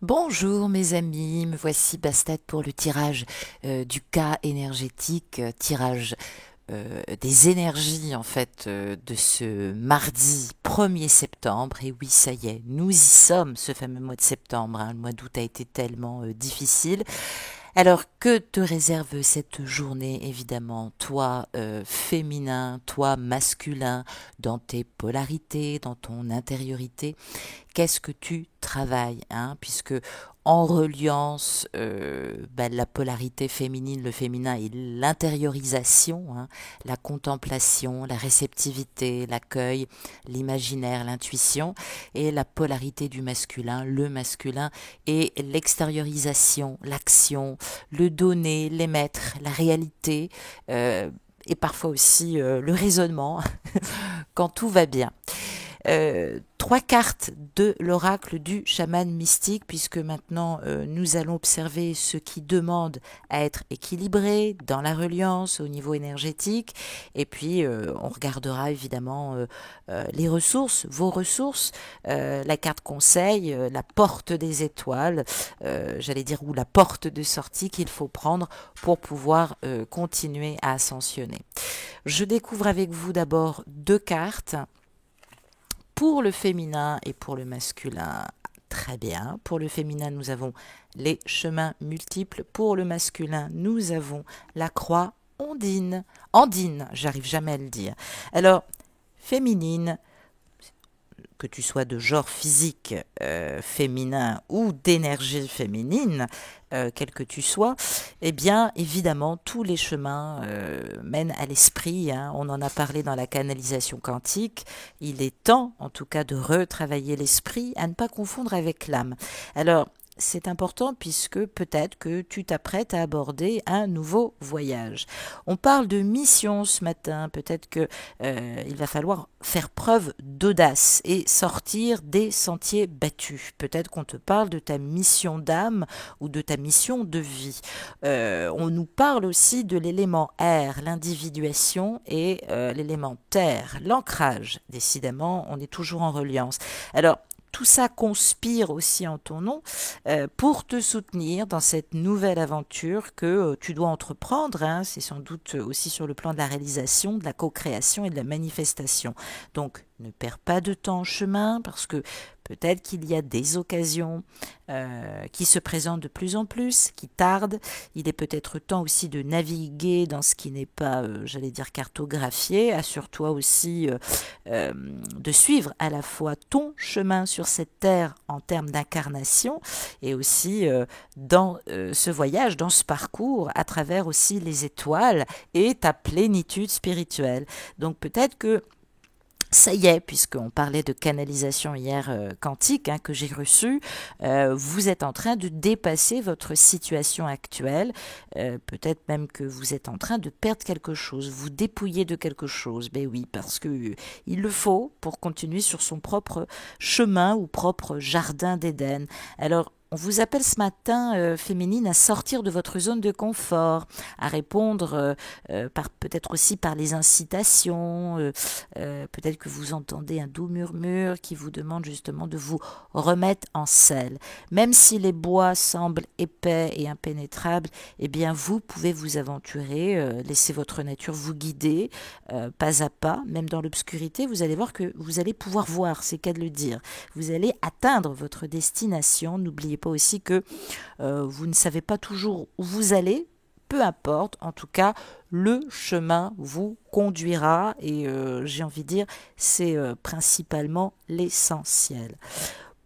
Bonjour mes amis, me voici Bastet pour le tirage du cas énergétique, tirage des énergies en fait de ce mardi 1er septembre. Et oui, ça y est, nous y sommes, ce fameux mois de septembre, hein. Le mois d'août a été tellement difficile. Alors, que te réserve cette journée, évidemment, toi féminin, toi masculin, dans tes polarités, dans ton intériorité? Qu'est-ce que tu travailles, hein, puisque en reliance la polarité féminine, le féminin et l'intériorisation, hein, la contemplation, la réceptivité, l'accueil, l'imaginaire, l'intuition, et la polarité du masculin, le masculin et l'extériorisation, l'action, le donner, l'émettre, la réalité, et parfois aussi le raisonnement quand tout va bien. Trois cartes de l'oracle du chaman mystique, puisque maintenant nous allons observer ce qui demande à être équilibré dans la reliance au niveau énergétique, et puis on regardera évidemment les ressources, vos ressources, la carte conseil, la porte des étoiles, j'allais dire, ou la porte de sortie qu'il faut prendre pour pouvoir continuer à ascensionner. Je découvre avec vous d'abord deux cartes. Pour le féminin et pour le masculin, très bien. Pour le féminin, nous avons les chemins multiples. Pour le masculin, nous avons la croix ondine. Andine, j'arrive jamais à le dire. Alors, féminine, que tu sois de genre physique féminin ou d'énergie féminine, quel que tu sois, eh bien, évidemment, tous les chemins mènent à l'esprit, hein. On en a parlé dans la canalisation quantique. Il est temps, en tout cas, de retravailler l'esprit, à ne pas confondre avec l'âme. Alors, c'est important puisque peut-être que tu t'apprêtes à aborder un nouveau voyage. On parle de mission ce matin, peut-être que il va falloir faire preuve d'audace et sortir des sentiers battus. Peut-être qu'on te parle de ta mission d'âme ou de ta mission de vie. On nous parle aussi de l'élément air, l'individuation, et l'élément terre, l'ancrage. Décidément, on est toujours en reliance. Alors, tout ça conspire aussi en ton nom pour te soutenir dans cette nouvelle aventure que tu dois entreprendre, hein. C'est sans doute aussi sur le plan de la réalisation, de la co-création et de la manifestation. Donc, ne perds pas de temps en chemin, parce que peut-être qu'il y a des occasions qui se présentent de plus en plus, qui tardent. Il est peut-être temps aussi de naviguer dans ce qui n'est pas, j'allais dire, cartographié. Assure-toi aussi de suivre à la fois ton chemin sur cette terre en termes d'incarnation, et aussi dans ce voyage, dans ce parcours, à travers aussi les étoiles et ta plénitude spirituelle. Donc peut-être que ça y est, puisqu'on parlait de canalisation hier quantique, hein, que j'ai reçue, vous êtes en train de dépasser votre situation actuelle. Peut-être même que vous êtes en train de perdre quelque chose, vous dépouiller de quelque chose. Ben oui, parce que il le faut pour continuer sur son propre chemin ou propre jardin d'Éden. Alors, on vous appelle ce matin, féminine, à sortir de votre zone de confort, à répondre peut-être aussi par les incitations. Peut-être que vous entendez un doux murmure qui vous demande justement de vous remettre en selle. Même si les bois semblent épais et impénétrables, eh bien vous pouvez vous aventurer, laisser votre nature vous guider pas à pas, même dans l'obscurité. Vous allez voir que vous allez pouvoir voir, c'est qu'à de le dire. Vous allez atteindre votre destination. N'oubliez pas aussi que vous ne savez pas toujours où vous allez. Peu importe, en tout cas, le chemin vous conduira, et j'ai envie de dire, c'est principalement l'essentiel.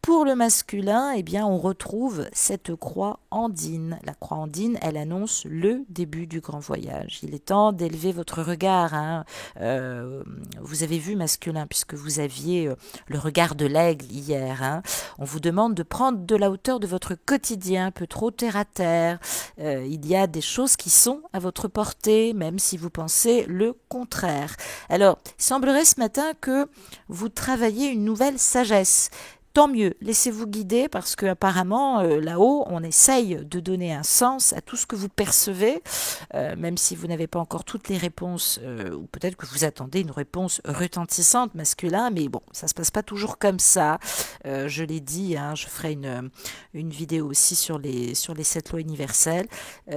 Pour le masculin, eh bien, on retrouve cette croix andine. La croix andine, elle annonce le début du grand voyage. Il est temps d'élever votre regard, hein. Vous avez vu masculin, puisque vous aviez le regard de l'aigle hier, hein. On vous demande de prendre de la hauteur de votre quotidien, un peu trop terre à terre. Il y a des choses qui sont à votre portée, même si vous pensez le contraire. Alors, il semblerait ce matin que vous travaillez une nouvelle sagesse. Tant mieux, laissez-vous guider parce que apparemment là-haut, on essaye de donner un sens à tout ce que vous percevez, même si vous n'avez pas encore toutes les réponses, ou peut-être que vous attendez une réponse retentissante masculin, mais bon, ça se passe pas toujours comme ça. Je l'ai dit, hein, je ferai une vidéo aussi sur les 7 lois universelles.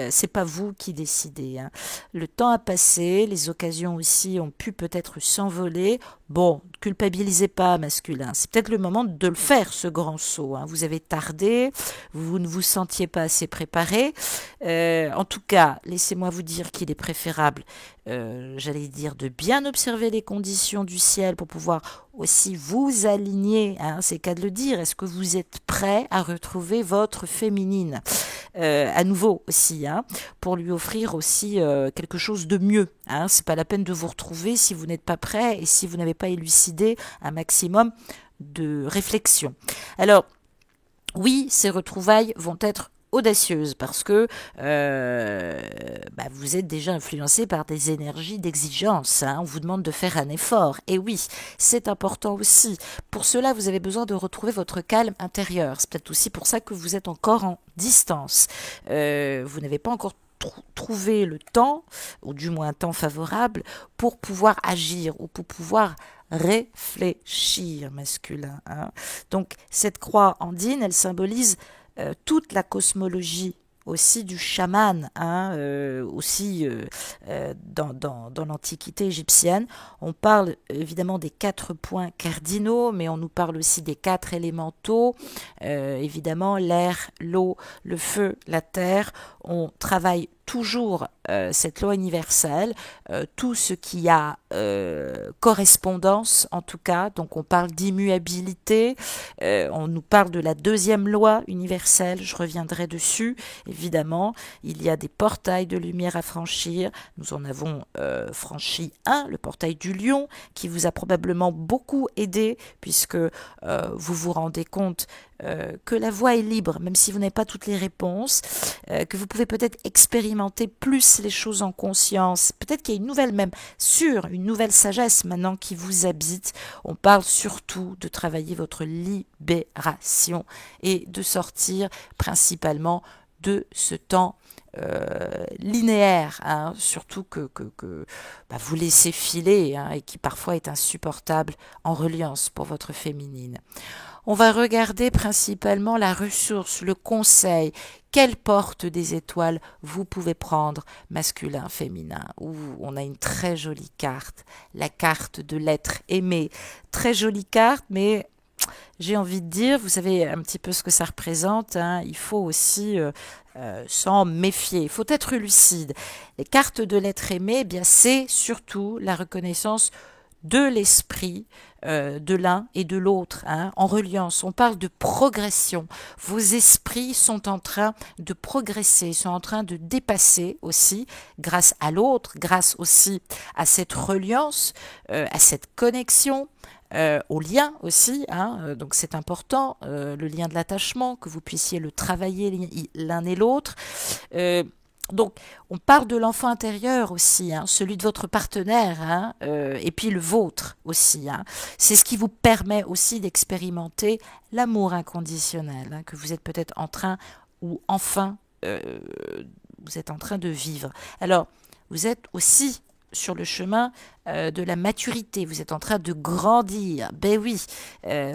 C'est pas vous qui décidez. Hein. Le temps a passé, les occasions aussi ont pu peut-être s'envoler. Bon, culpabilisez pas, masculin. C'est peut-être le moment de le faire, ce grand saut. Hein. Vous avez tardé, vous ne vous sentiez pas assez préparé. En tout cas, laissez-moi vous dire qu'il est préférable, j'allais dire, de bien observer les conditions du ciel pour pouvoir aussi vous aligner. Hein, c'est qu'à de le dire. Est-ce que vous êtes prêt à retrouver votre féminine à nouveau aussi, hein, pour lui offrir aussi quelque chose de mieux. Hein. C'est pas la peine de vous retrouver si vous n'êtes pas prêt et si vous n'avez pas élucidé un maximum de réflexion. Alors, oui, ces retrouvailles vont être audacieuses parce que vous êtes déjà influencé par des énergies d'exigence. Hein. On vous demande de faire un effort. Et oui, c'est important aussi. Pour cela, vous avez besoin de retrouver votre calme intérieur. C'est peut-être aussi pour ça que vous êtes encore en distance. Vous n'avez pas encore trouvé le temps, ou du moins un temps favorable, pour pouvoir agir ou pour pouvoir réfléchir, masculin. Hein. Donc, cette croix andine, elle symbolise toute la cosmologie aussi du chaman, hein, aussi dans l'Antiquité égyptienne. On parle évidemment des 4 points cardinaux, mais on nous parle aussi des 4 élémentaux, évidemment l'air, l'eau, le feu, la terre. On travaille toujours cette loi universelle, tout ce qui a correspondance en tout cas, donc on parle d'immuabilité, on nous parle de la 2e loi universelle, je reviendrai dessus, évidemment, il y a des portails de lumière à franchir, nous en avons franchi un, le portail du lion, qui vous a probablement beaucoup aidé, puisque vous vous rendez compte que la voie est libre, même si vous n'avez pas toutes les réponses, que vous pouvez peut-être expérimenter plus les choses en conscience, peut-être qu'il y a une nouvelle une nouvelle sagesse maintenant qui vous habite. On parle surtout de travailler votre libération et de sortir principalement de ce temps linéaire, hein, surtout que vous laissez filer, hein, et qui parfois est insupportable en reliance pour votre féminine. On va regarder principalement la ressource, le conseil. Quelle porte des étoiles vous pouvez prendre, masculin, féminin? On a une très jolie carte, la carte de l'être aimé. Très jolie carte, mais j'ai envie de dire, vous savez un petit peu ce que ça représente, hein, il faut aussi s'en méfier, il faut être lucide. Les cartes de l'être aimé, eh bien c'est surtout la reconnaissance de l'esprit de l'un et de l'autre, hein, en reliance. On parle de progression. Vos esprits sont en train de progresser, sont en train de dépasser aussi, grâce à l'autre, grâce aussi à cette reliance, à cette connexion, au lien aussi, hein, donc c'est important, le lien de l'attachement, que vous puissiez le travailler l'un et l'autre. Donc, on parle de l'enfant intérieur aussi, hein, celui de votre partenaire, hein, et puis le vôtre aussi. Hein. C'est ce qui vous permet aussi d'expérimenter l'amour inconditionnel, hein, que vous êtes peut-être en train, ou enfin, vous êtes en train de vivre. Alors, vous êtes aussi sur le chemin de la maturité, vous êtes en train de grandir, ben oui,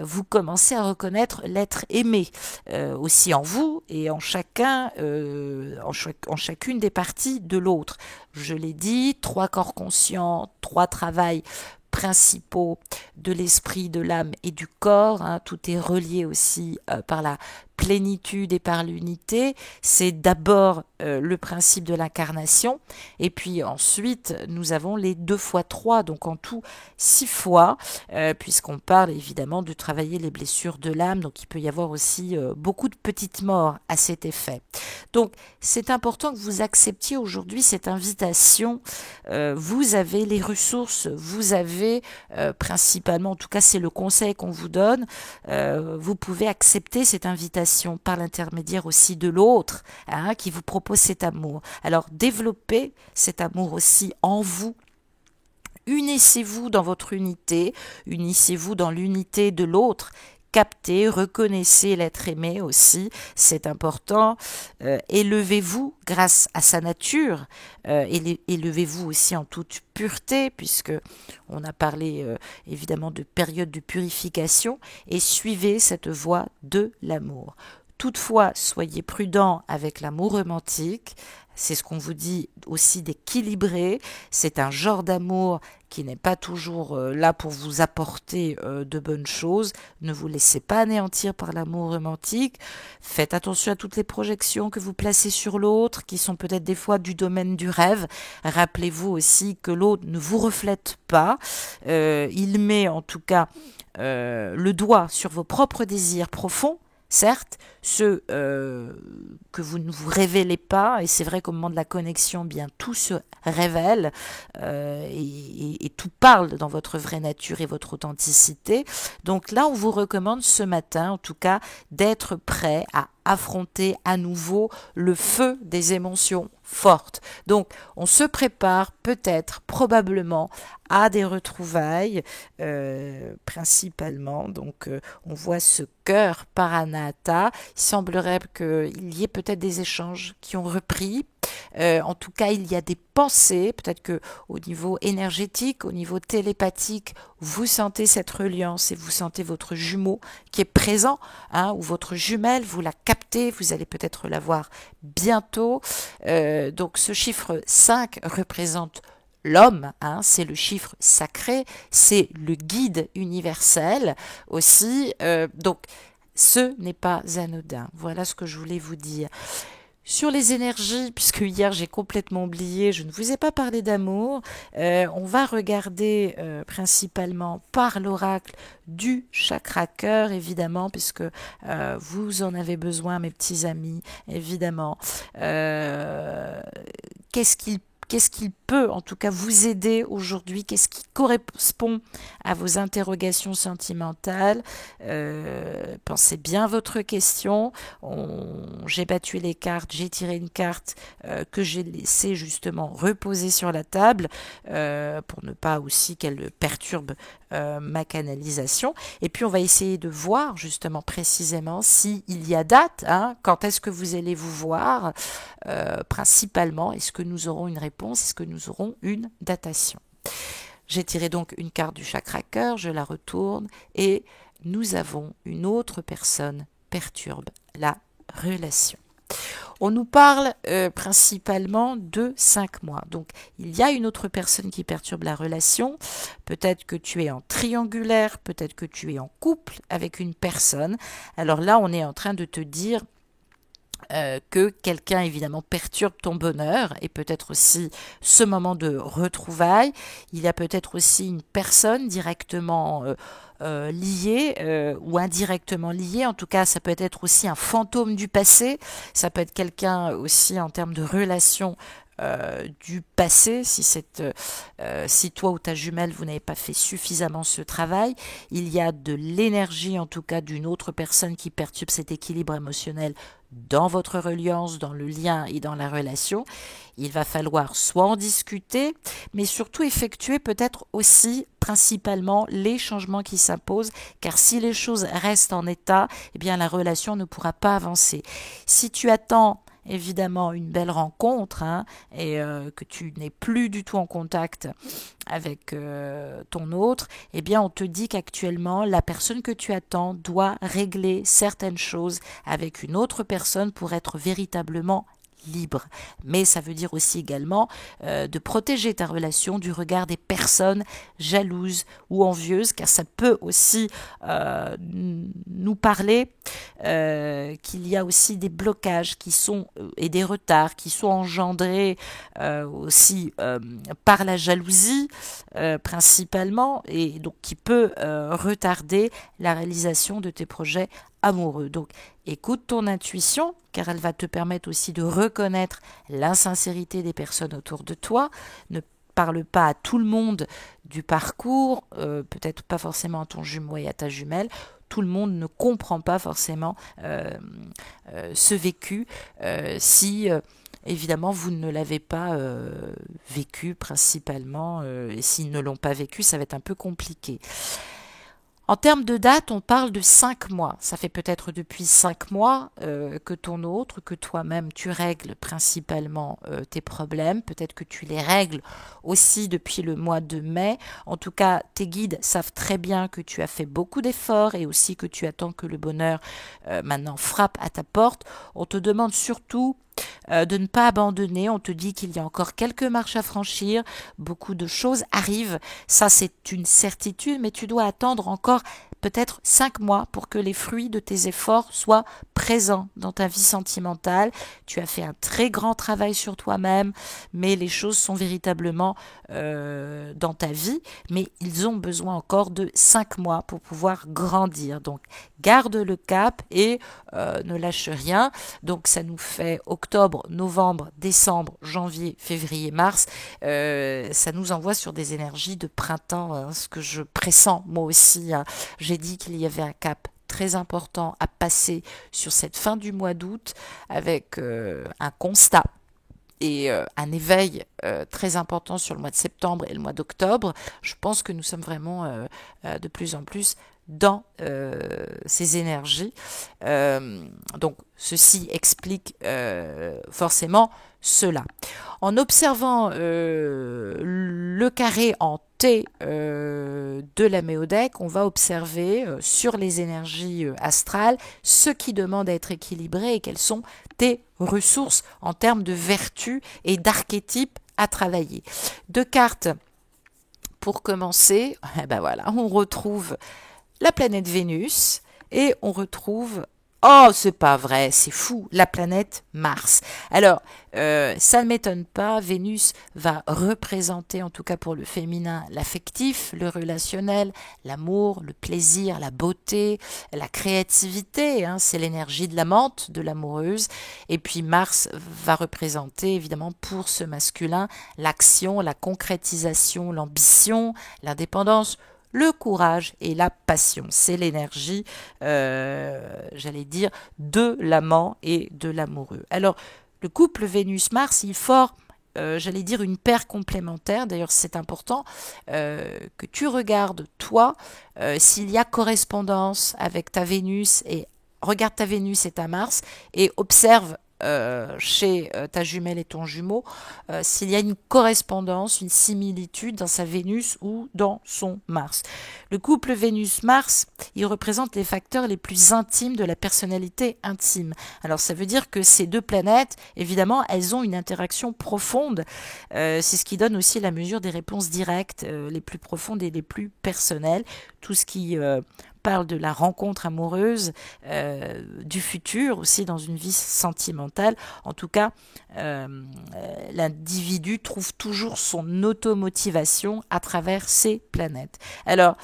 vous commencez à reconnaître l'être aimé, aussi en vous et en chacun, en chacune des parties de l'autre. Je l'ai dit, 3 corps conscients, 3 travails principaux de l'esprit, de l'âme et du corps, hein, tout est relié aussi par la plénitude et par l'unité. C'est d'abord le principe de l'incarnation, et puis ensuite nous avons les 2 fois 3, donc en tout 6 fois, puisqu'on parle évidemment de travailler les blessures de l'âme, donc il peut y avoir aussi beaucoup de petites morts à cet effet. Donc c'est important que vous acceptiez aujourd'hui cette invitation. Vous avez les ressources, vous avez principalement, en tout cas c'est le conseil qu'on vous donne, vous pouvez accepter cette invitation par l'intermédiaire aussi de l'autre, hein, qui vous propose cet amour. Alors développez cet amour aussi en vous. Unissez-vous dans votre unité, unissez-vous dans l'unité de l'autre captez, reconnaissez l'être aimé aussi, c'est important. Élevez-vous grâce à sa nature, élevez-vous aussi en toute pureté, puisque on a parlé évidemment de période de purification, et suivez cette voie de l'amour. Toutefois, soyez prudent avec l'amour romantique. C'est ce qu'on vous dit aussi d'équilibrer. C'est un genre d'amour qui n'est pas toujours là pour vous apporter de bonnes choses. Ne vous laissez pas anéantir par l'amour romantique. Faites attention à toutes les projections que vous placez sur l'autre, qui sont peut-être des fois du domaine du rêve. Rappelez-vous aussi que l'autre ne vous reflète pas. Il met en tout cas le doigt sur vos propres désirs profonds. Certes, ceux que vous ne vous révélez pas, et c'est vrai qu'au moment de la connexion, bien tout se révèle et tout parle dans votre vraie nature et votre authenticité. Donc là, on vous recommande ce matin, en tout cas, d'être prêt à affronter à nouveau le feu des émotions fortes. Donc, on se prépare peut-être, probablement, à des retrouvailles, principalement. Donc, on voit ce cœur Paranata. Il semblerait qu'il y ait peut-être des échanges qui ont repris. En tout cas, il y a des pensées, peut-être que au niveau énergétique, au niveau télépathique, vous sentez cette reliance et vous sentez votre jumeau qui est présent, ou votre jumelle, vous la captez, vous allez peut-être la voir bientôt. Donc ce chiffre 5 représente l'homme, c'est le chiffre sacré, c'est le guide universel aussi. Donc ce n'est pas anodin. Voilà ce que je voulais vous dire. Sur les énergies, puisque hier j'ai complètement oublié, je ne vous ai pas parlé d'amour, on va regarder principalement par l'oracle du chakra cœur, évidemment, puisque vous en avez besoin, mes petits amis, évidemment. Qu'est-ce qu'il peut en tout cas vous aider aujourd'hui? Qu'est-ce qui correspond à vos interrogations sentimentales? Pensez bien à votre question. J'ai battu les cartes, j'ai tiré une carte que j'ai laissé justement reposer sur la table pour ne pas aussi qu'elle perturbe ma canalisation. Et puis on va essayer de voir justement précisément s'il y a date, quand est-ce que vous allez vous voir, principalement, est-ce que nous aurons une réponse, est-ce que nous aurons une datation. J'ai tiré donc une carte du chakra cœur, je la retourne et nous avons une autre personne perturbe la relation. On nous parle principalement de 5 mois. Donc, il y a une autre personne qui perturbe la relation. Peut-être que tu es en triangulaire, peut-être que tu es en couple avec une personne. Alors là, on est en train de te dire que quelqu'un évidemment perturbe ton bonheur et peut-être aussi ce moment de retrouvailles. Il y a peut-être aussi une personne directement liée ou indirectement liée. En tout cas, ça peut être aussi un fantôme du passé. Ça peut être quelqu'un aussi en termes de relation du passé, si toi ou ta jumelle vous n'avez pas fait suffisamment ce travail, il y a de l'énergie en tout cas d'une autre personne qui perturbe cet équilibre émotionnel dans votre reliance, dans le lien et dans la relation. Il va falloir soit en discuter, mais surtout effectuer peut-être aussi principalement les changements qui s'imposent, car si les choses restent en état, eh bien la relation ne pourra pas avancer. Si tu attends évidemment une belle rencontre et que tu n'es plus du tout en contact avec ton autre, eh bien on te dit qu'actuellement la personne que tu attends doit régler certaines choses avec une autre personne pour être véritablement libre. Mais ça veut dire aussi également de protéger ta relation du regard des personnes jalouses ou envieuses, car ça peut aussi nous parler qu'il y a aussi des blocages qui sont et des retards qui sont engendrés aussi par la jalousie principalement, et donc qui peut retarder la réalisation de tes projets amoureux. Donc écoute ton intuition, car elle va te permettre aussi de reconnaître l'insincérité des personnes autour de toi. Ne parle pas à tout le monde du parcours, peut-être pas forcément à ton jumeau et à ta jumelle. Tout le monde ne comprend pas forcément ce vécu si évidemment vous ne l'avez pas vécu principalement, et s'ils ne l'ont pas vécu, ça va être un peu compliqué. En termes de date, on parle de 5 mois. Ça fait peut-être depuis 5 mois que ton autre, que toi-même, tu règles principalement tes problèmes. Peut-être que tu les règles aussi depuis le mois de mai. En tout cas, tes guides savent très bien que tu as fait beaucoup d'efforts et aussi que tu attends que le bonheur maintenant frappe à ta porte. On te demande surtout de ne pas abandonner. On te dit qu'il y a encore quelques marches à franchir, beaucoup de choses arrivent, ça c'est une certitude, mais tu dois attendre encore peut-être 5 mois pour que les fruits de tes efforts soient présents dans ta vie sentimentale. Tu as fait un très grand travail sur toi-même, mais les choses sont véritablement dans ta vie, mais ils ont besoin encore de 5 mois pour pouvoir grandir. Donc garde le cap et ne lâche rien. Donc ça nous fait octobre, novembre, décembre, janvier, février, mars. Ça nous envoie sur des énergies de printemps, hein, ce que je pressens moi aussi. Hein. J'ai dit qu'il y avait un cap très important à passer sur cette fin du mois d'août avec un constat et un éveil très important sur le mois de septembre et le mois d'octobre. Je pense que nous sommes vraiment de plus en plus dans ces énergies. Donc ceci explique forcément cela. En observant le carré en T de la méodèque, on va observer sur les énergies astrales ce qui demande à être équilibré et quelles sont tes ressources en termes de vertus et d'archétypes à travailler. Deux cartes pour commencer, ben voilà, on retrouve la planète Vénus et on retrouve, oh c'est pas vrai, c'est fou, la planète Mars. Alors, ça ne m'étonne pas, Vénus va représenter, en tout cas pour le féminin, l'affectif, le relationnel, l'amour, le plaisir, la beauté, la créativité, hein, c'est l'énergie de l'amante, de l'amoureuse. Et puis Mars va représenter, évidemment, pour ce masculin, l'action, la concrétisation, l'ambition, l'indépendance, le courage et la passion. C'est l'énergie, j'allais dire, de l'amant et de l'amoureux. Alors, le couple Vénus-Mars, il forme, j'allais dire, une paire complémentaire. D'ailleurs, c'est important que tu regardes, toi, s'il y a correspondance avec ta Vénus et regarde ta Vénus et ta Mars et observe chez ta jumelle et ton jumeau, s'il y a une correspondance, une similitude dans sa Vénus ou dans son Mars. Le couple Vénus-Mars, il représente les facteurs les plus intimes de la personnalité intime. Alors ça veut dire que ces deux planètes, évidemment, elles ont une interaction profonde. C'est ce qui donne aussi la mesure des réponses directes, les plus profondes et les plus personnelles. Tout ce qui parle de la rencontre amoureuse, du futur aussi dans une vie sentimentale. En tout cas, l'individu trouve toujours son automotivation à travers ces planètes. Alors,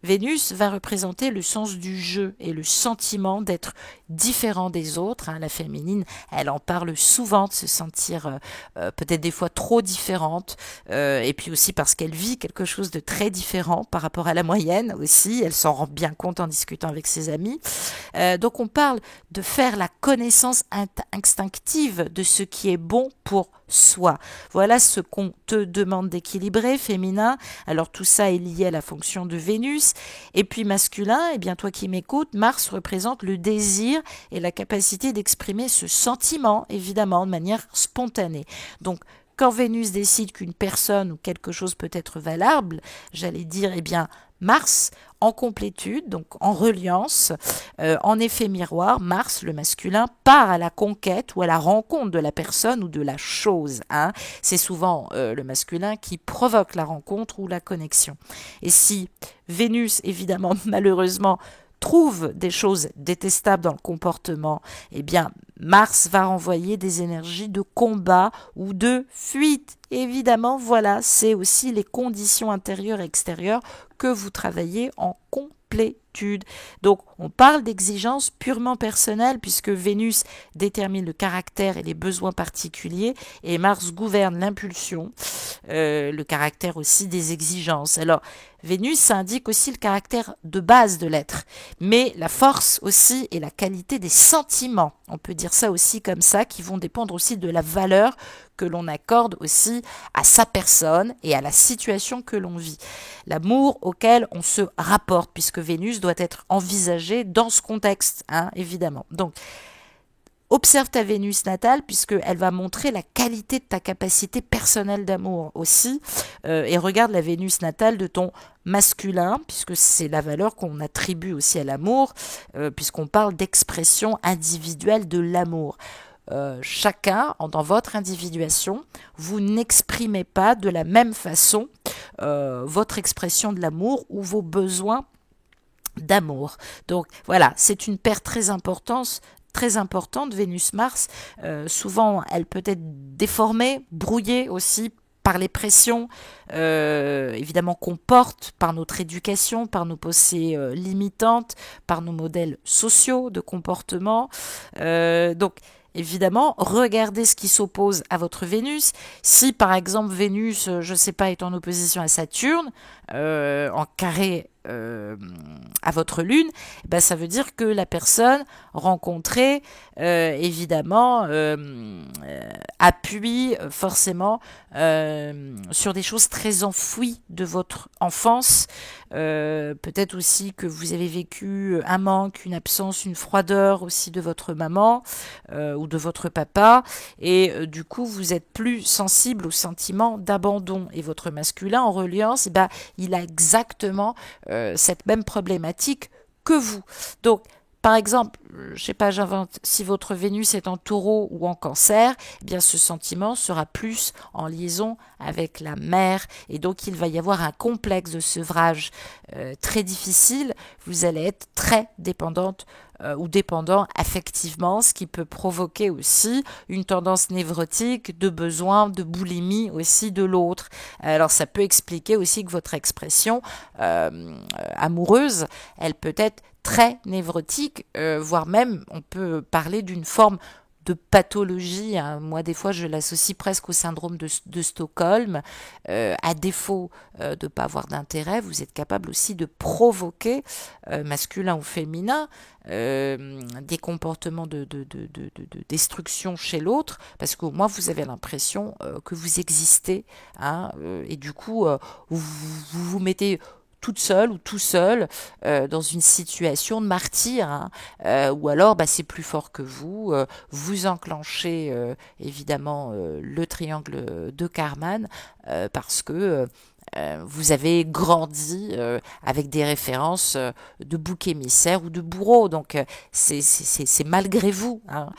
Vénus va représenter le sens du jeu et le sentiment d'être différent des autres. Hein. La féminine, elle en parle souvent de se sentir peut-être des fois trop différente et puis aussi parce qu'elle vit quelque chose de très différent par rapport à la moyenne aussi. Elle s'en rend bien compte en discutant avec ses amis. Donc on parle de faire la connaissance instinctive de ce qui est bon pour soi. Voilà ce qu'on te demande d'équilibrer, féminin. Alors tout ça est lié à la fonction de Vénus. Et puis masculin, eh bien toi qui m'écoutes, Mars représente le désir et la capacité d'exprimer ce sentiment, évidemment, de manière spontanée. Donc quand Vénus décide qu'une personne ou quelque chose peut être valable, j'allais dire, eh bien, Mars, en complétude, donc en reliance, en effet miroir, Mars, le masculin, part à la conquête ou à la rencontre de la personne ou de la chose. Hein. C'est souvent le masculin qui provoque la rencontre ou la connexion. Et si Vénus, évidemment, malheureusement, trouve des choses détestables dans le comportement, eh bien, Mars va renvoyer des énergies de combat ou de fuite. Évidemment, voilà, c'est aussi les conditions intérieures et extérieures que vous travaillez en complétude. certitude. Donc on parle d'exigences purement personnelles puisque Vénus détermine le caractère et les besoins particuliers et Mars gouverne l'impulsion, le caractère aussi des exigences. Alors Vénus, ça indique aussi le caractère de base de l'être, mais la force aussi et la qualité des sentiments, on peut dire ça aussi comme ça, qui vont dépendre aussi de la valeur que l'on accorde aussi à sa personne et à la situation que l'on vit. L'amour auquel on se rapporte, puisque Vénus doit être envisagée dans ce contexte, hein, évidemment. Donc, observe ta Vénus natale puisqu'elle va montrer la qualité de ta capacité personnelle d'amour aussi et regarde la Vénus natale de ton masculin puisque c'est la valeur qu'on attribue aussi à l'amour puisqu'on parle d'expression individuelle de l'amour. Chacun, dans votre individuation, vous n'exprimez pas de la même façon votre expression de l'amour ou vos besoins d'amour. Donc voilà, c'est une paire très importante, Vénus-Mars. Souvent, elle peut être déformée, brouillée aussi par les pressions, évidemment qu'on porte par notre éducation, par nos pensées limitantes, par nos modèles sociaux de comportement. Donc, évidemment, regardez ce qui s'oppose à votre Vénus. Si, par exemple, Vénus, je ne sais pas, est en opposition à Saturne, en carré à votre lune, ben ça veut dire que la personne rencontrée, évidemment, appuie forcément sur des choses très enfouies de votre enfance. Peut-être aussi que vous avez vécu un manque, une absence, une froideur aussi de votre maman ou de votre papa, et du coup vous êtes plus sensible au sentiment d'abandon. Et votre masculin en reliance, ben, il a exactement cette même problématique que vous. Donc, par exemple, je sais pas, j'invente, si votre Vénus est en Taureau ou en Cancer, eh bien ce sentiment sera plus en liaison avec la mère et donc il va y avoir un complexe de sevrage très difficile. Vous allez être très dépendante ou dépendant affectivement, ce qui peut provoquer aussi une tendance névrotique de besoin, de boulimie aussi de l'autre. Alors ça peut expliquer aussi que votre expression amoureuse, elle peut être très névrotique, voire même on peut parler d'une forme de pathologie. Hein. Moi, des fois, je l'associe presque au syndrome de Stockholm. À défaut de ne pas avoir d'intérêt, vous êtes capable aussi de provoquer, masculin ou féminin, des comportements de destruction chez l'autre, parce qu'au moins vous avez l'impression que vous existez, hein, et du coup, vous mettez toute seule ou tout seul dans une situation de martyr, hein, ou alors bah, c'est plus fort que vous, vous enclenchez évidemment le triangle de Karman parce que vous avez grandi avec des références de bouc émissaire ou de bourreau, donc c'est malgré vous, hein.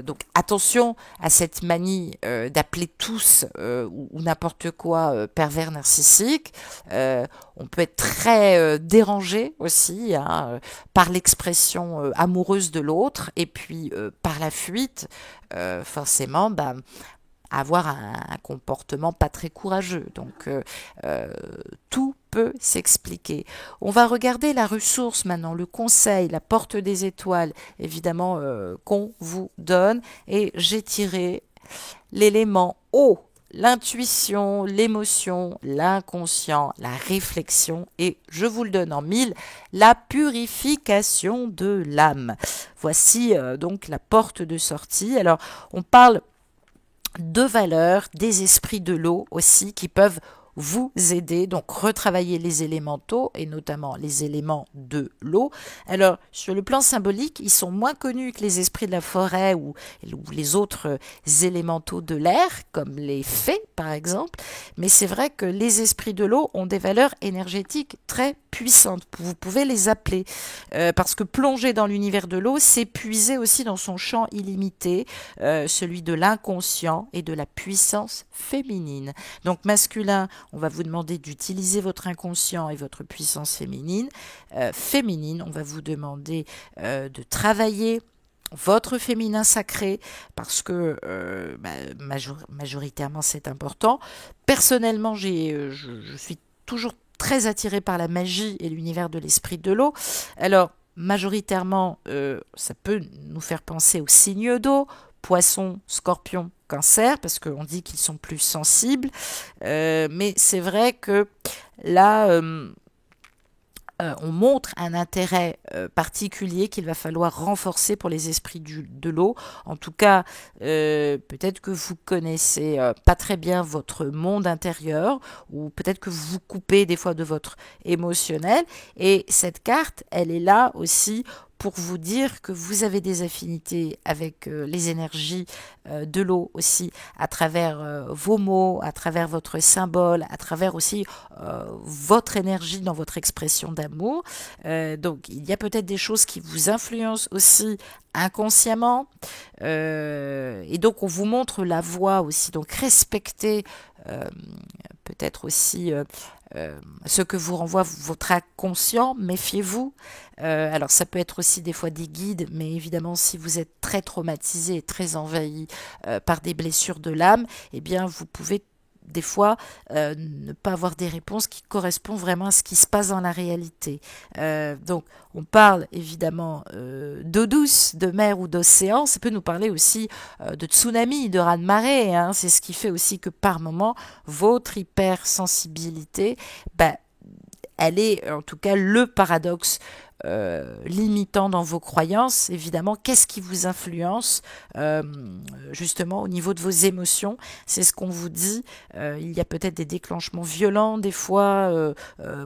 Donc attention à cette manie d'appeler tous ou n'importe quoi pervers narcissique. On peut être très dérangé aussi, hein, par l'expression amoureuse de l'autre et puis par la fuite, forcément, bah, avoir un comportement pas très courageux. Donc tout peut s'expliquer. On va regarder la ressource maintenant, le conseil, la porte des étoiles, évidemment, qu'on vous donne. Et j'ai tiré l'élément eau, l'intuition, l'émotion, l'inconscient, la réflexion, et je vous le donne en 1000, la purification de l'âme. Voici donc la porte de sortie. Alors, on parle de valeurs, des esprits de l'eau aussi qui peuvent vous aider, donc retravailler les élémentaux et notamment les éléments de l'eau. Alors sur le plan symbolique, ils sont moins connus que les esprits de la forêt ou les autres élémentaux de l'air, comme les fées par exemple, mais c'est vrai que les esprits de l'eau ont des valeurs énergétiques très puissantes. Vous pouvez les appeler parce que plonger dans l'univers de l'eau, c'est puiser aussi dans son champ illimité, celui de l'inconscient et de la puissance féminine. Donc masculin, on va vous demander d'utiliser votre inconscient et votre puissance féminine. Féminine, on va vous demander de travailler votre féminin sacré parce que majoritairement c'est important. Personnellement, je suis toujours très attirés par la magie et l'univers de l'esprit de l'eau. Alors, majoritairement, ça peut nous faire penser aux signes d'eau, poisson, scorpion, cancer, parce qu'on dit qu'ils sont plus sensibles. Mais c'est vrai que là, on montre un intérêt particulier qu'il va falloir renforcer pour les esprits de l'eau. En tout cas, peut-être que vous connaissez pas très bien votre monde intérieur, ou peut-être que vous vous coupez des fois de votre émotionnel. Et cette carte, elle est là aussi pour vous dire que vous avez des affinités avec les énergies de l'eau aussi, à travers vos mots, à travers votre symbole, à travers aussi votre énergie dans votre expression d'amour. Donc il y a peut-être des choses qui vous influencent aussi inconsciemment, et donc on vous montre la voie aussi, donc respectez peut-être aussi ce que vous renvoie votre inconscient, méfiez-vous. Alors ça peut être aussi des fois des guides, mais évidemment si vous êtes très traumatisé et très envahi par des blessures de l'âme, eh bien vous pouvez des fois ne pas avoir des réponses qui correspondent vraiment à ce qui se passe dans la réalité. Donc on parle évidemment d'eau douce, de mer ou d'océan. Ça peut nous parler aussi de tsunami, de raz-de-marée, hein. C'est ce qui fait aussi que par moment votre hypersensibilité, elle est en tout cas le paradoxe limitant dans vos croyances. Évidemment, qu'est-ce qui vous influence justement au niveau de vos émotions? C'est ce qu'on vous dit. Il y a peut-être des déclenchements violents, des fois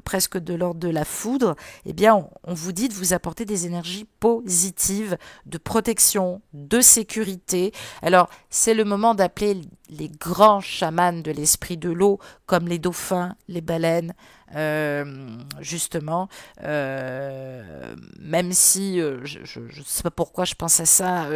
presque de l'ordre de la foudre. Eh bien, on vous dit de vous apporter des énergies positives, de protection, de sécurité. Alors, c'est le moment d'appeler les grands chamans de l'esprit de l'eau, comme les dauphins, les baleines, justement, même si je ne sais pas pourquoi je pense à ça,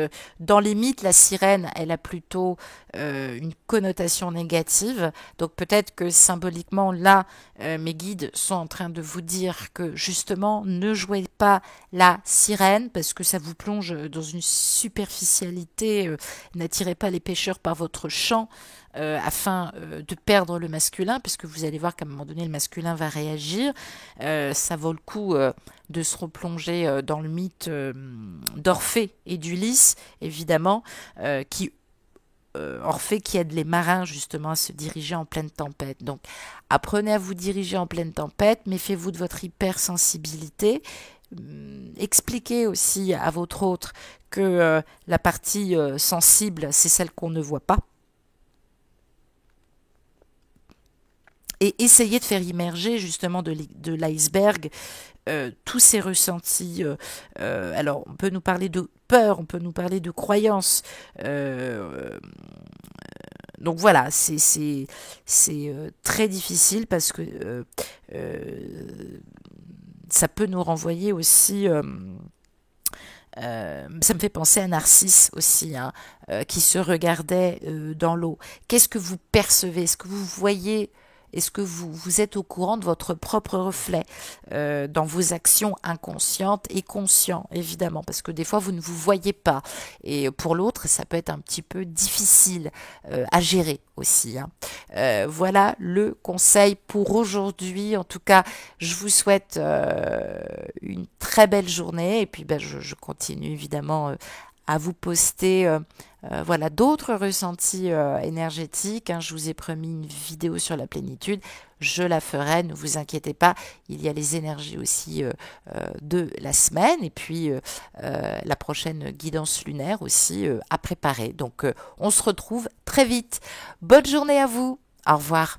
dans les mythes la sirène elle a plutôt une connotation négative, donc peut-être que symboliquement là mes guides sont en train de vous dire que justement ne jouez pas la sirène parce que ça vous plonge dans une superficialité, n'attirez pas les pêcheurs par votre chant afin de perdre le masculin, puisque vous allez voir qu'à un moment donné le masculin va réagir. Ça vaut le coup de se replonger dans le mythe d'Orphée et d'Ulysse, évidemment, Orphée qui aide les marins justement à se diriger en pleine tempête. Donc apprenez à vous diriger en pleine tempête, méfiez-vous de votre hypersensibilité. Expliquez aussi à votre autre que la partie sensible, c'est celle qu'on ne voit pas. Et essayez de faire immerger justement de l'iceberg tous ces ressentis. Alors, on peut nous parler de peur, on peut nous parler de croyances. Donc voilà, c'est très difficile parce que ça peut nous renvoyer aussi... ça me fait penser à Narcisse aussi, hein, qui se regardait dans l'eau. Qu'est-ce que vous percevez? Est-ce que vous voyez? Est-ce que vous êtes au courant de votre propre reflet dans vos actions inconscientes et conscientes, évidemment, parce que des fois, vous ne vous voyez pas. Et pour l'autre, ça peut être un petit peu difficile à gérer aussi, hein. Voilà le conseil pour aujourd'hui. En tout cas, je vous souhaite une très belle journée. Et puis, je continue évidemment à vous poster voilà, d'autres ressentis énergétiques, hein. Je vous ai promis une vidéo sur la plénitude, je la ferai, ne vous inquiétez pas, il y a les énergies aussi de la semaine et puis la prochaine guidance lunaire aussi à préparer. Donc on se retrouve très vite. Bonne journée à vous, au revoir.